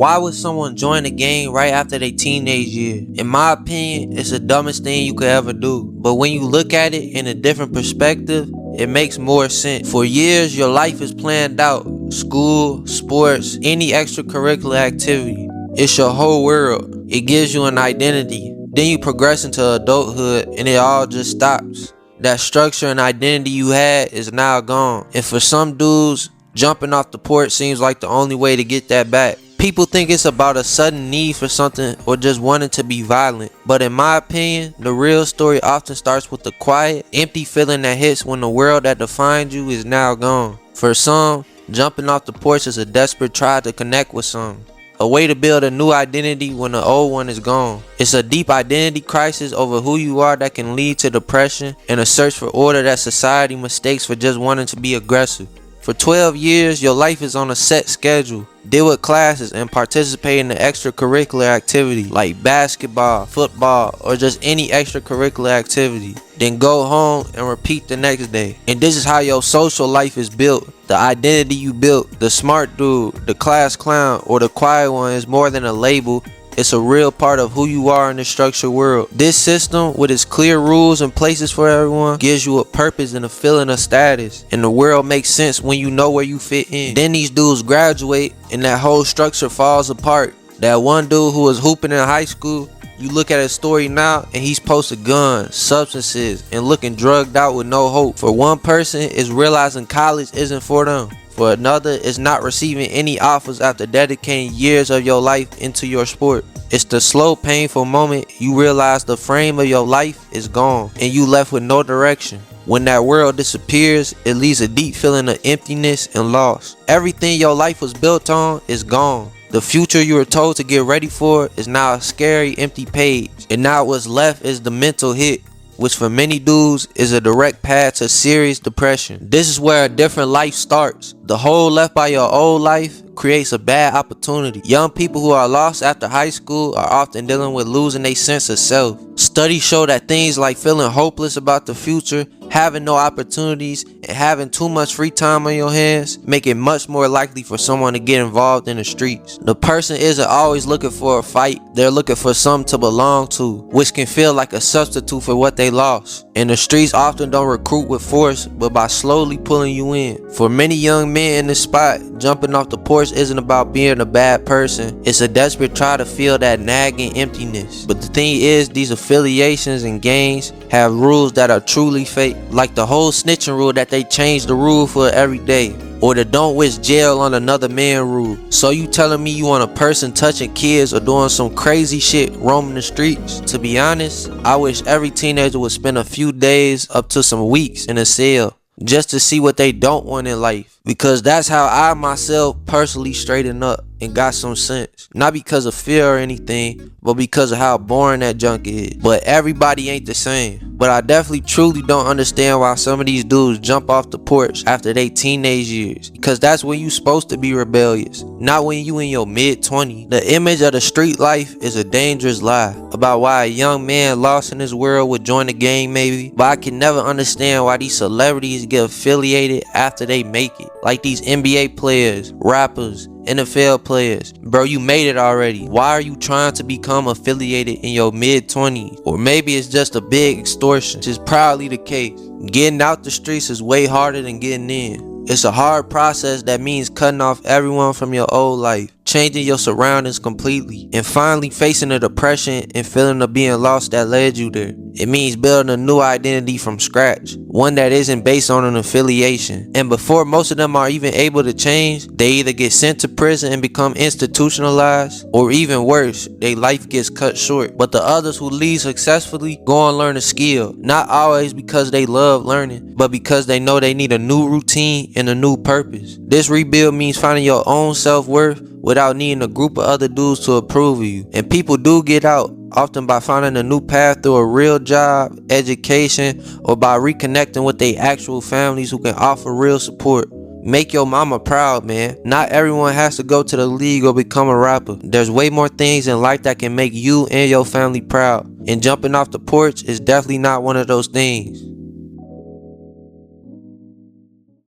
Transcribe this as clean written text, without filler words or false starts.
Why would someone join the gang right after their teenage year? In my opinion, it's the dumbest thing you could ever do. But when you look at it in a different perspective, it makes more sense. For years, your life is planned out. School, sports, any extracurricular activity. It's your whole world. It gives you an identity. Then you progress into adulthood and it all just stops. That structure and identity you had is now gone. And for some dudes, jumping off the porch seems like the only way to get that back. People think it's about a sudden need for something or just wanting to be violent. But in my opinion, the real story often starts with the quiet, empty feeling that hits when the world that defined you is now gone. For some, jumping off the porch is a desperate try to connect with something. A way to build a new identity when the old one is gone. It's a deep identity crisis over who you are that can lead to depression and a search for order that society mistakes for just wanting to be aggressive. For 12 years, your life is on a set schedule. Deal with classes and participate in the extracurricular activity like basketball, football, or just any extracurricular activity. Then go home and repeat the next day. And this is how your social life is built. The identity you built, the smart dude, the class clown, or the quiet one is more than a label. It's a real part of who you are in the structured world. This system, with its clear rules and places for everyone, gives you a purpose and a feeling of status. And the world makes sense when you know where you fit in. Then these dudes graduate and that whole structure falls apart. That one dude who was hooping in high school, you look at his story now and he's posted guns, substances, and looking drugged out with no hope. For one person, it's realizing college isn't for them. For another, it's not receiving any offers after dedicating years of your life into your sport. It's the slow, painful moment you realize the frame of your life is gone and you left with no direction. When that world disappears, it leaves a deep feeling of emptiness and loss. Everything your life was built on is gone. The future you were told to get ready for is now a scary, empty page. And now what's left is the mental hit, which for many dudes is a direct path to serious depression. This is where a different life starts. The hole left by your old life creates a bad opportunity. Young people who are lost after high school are often dealing with losing their sense of self. Studies show that things like feeling hopeless about the future, having no opportunities, and having too much free time on your hands make it much more likely for someone to get involved in the streets. The person isn't always looking for a fight, they're looking for something to belong to, which can feel like a substitute for what they lost. And the streets often don't recruit with force, but by slowly pulling you in. For many young men in this spot, jumping off the porch isn't about being a bad person. It's a desperate try to feel that nagging emptiness. But the thing is, these affiliations and gangs have rules that are truly fake. Like the whole snitching rule that they change the rule for every day. Or the don't wish jail on another man rule. So you telling me you want a person touching kids or doing some crazy shit roaming the streets? To be honest, I wish every teenager would spend a few days up to some weeks in a cell just to see what they don't want in life. Because that's how I myself personally straightened up and got some sense. Not because of fear or anything, but because of how boring that junk is. But everybody ain't the same. But I definitely truly don't understand why some of these dudes jump off the porch after they teenage years. Because that's when you supposed to be rebellious, not when you in your mid-20s. The image of the street life is a dangerous lie about why a young man lost in this world would join the gang maybe. But I can never understand why these celebrities get affiliated after they make it. Like these NBA players, rappers, NFL players. Bro, you made it already. Why are you trying to become affiliated in your mid-20s? Or maybe it's just a big extortion, which is probably the case. Getting out the streets is way harder than getting in. It's a hard process that means cutting off everyone from your old life, changing your surroundings completely, and finally facing the depression and feeling of being lost that led you there. It means building a new identity from scratch, one that isn't based on an affiliation. And before most of them are even able to change, they either get sent to prison and become institutionalized, or even worse, their life gets cut short. But the others who leave successfully go and learn a skill, not always because they love learning, but because they know they need a new routine and a new purpose. This rebuild means finding your own self-worth without needing a group of other dudes to approve of you. And people do get out, often by finding a new path through a real job, education, or by reconnecting with their actual families who can offer real support. Make your mama proud, man. Not everyone has to go to the league or become a rapper. There's way more things in life that can make you and your family proud. And jumping off the porch is definitely not one of those things.